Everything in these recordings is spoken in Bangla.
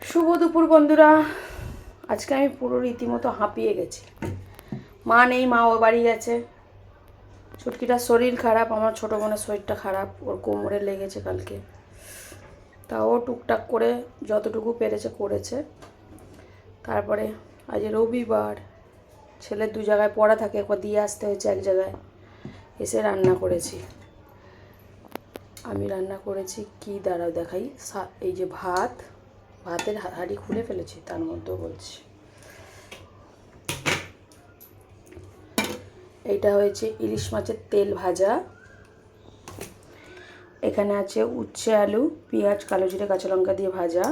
শুভ দুপুর বন্ধুরা। আজকে আমি পুরো রীতিমতো হাঁপিয়ে গেছি। মা নেই, মা ও বাড়ি গেছে। ছুটকিটার শরীর খারাপ, আমার ছোটো বোনের শরীরটা খারাপ, ওর কোমরে লেগেছে কালকে। তাও টুকটাক করে যতটুকু পেরেছে করেছে। তারপরে আজ রবিবার, ছেলের 2 জায়গায় পড়া থাকে, একবার দিয়ে আসতে হয়েছে এক জায়গায়। এসে রান্না করেছি। আমি রান্না করেছি কি দাঁড়াও দেখাই। এই যে ভাতের হাঁড়ি খুলে ফেলেছি, তার মধ্যেও বলছি। এইটা হয়েছে ইলিশ মাছের তেল ভাজা। এখানে আছে উচ্ছে আলু, পেঁয়াজ, কালো জিরে, কাঁচা লঙ্কা দিয়ে ভাজা।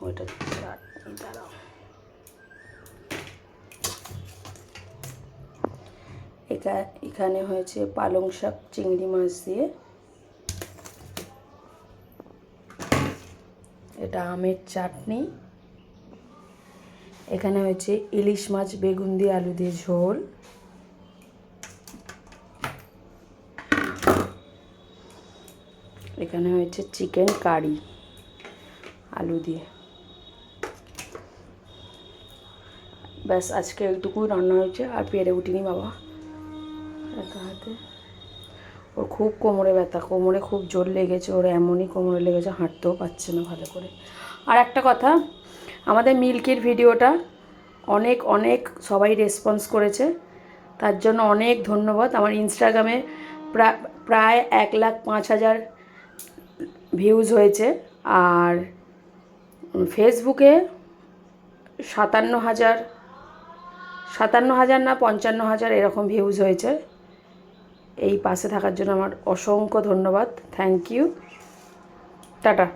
ওইটা দাঁড়াও। এখানে হয়েছে পালং শাক চিংড়ি মাছ দিয়ে। এটা আমের চাটনি। এখানে হয়েছে ইলিশ মাছ বেগুন দিয়ে আলু দিয়ে ঝোল। এখানে হয়েছে চিকেন কারি আলু দিয়ে। ব্যাস, আজকে এইটুকুই রান্না হয়েছে, আর পেরে উঠিনি বাবা একা হাতে। ওর খুব কোমরে ব্যথা, কোমরে খুব জোর লেগেছে, ওর এমনই কোমরে লেগেছে হাঁটতেও পারছে না ভালো করে। আর একটা কথা, আমাদের মিল্কির ভিডিওটা অনেক অনেক সবাই রেসপন্স করেছে, তার জন্য অনেক ধন্যবাদ। আমার ইনস্টাগ্রামে প্রায় 1,05,000 ভিউজ হয়েছে, আর ফেসবুকে 57,000 না 55,000 এরকম ভিউজ হয়েছে। এই পাশে থাকার জন্য আমার অসংখ্য ধন্যবাদ। Thank you, tata.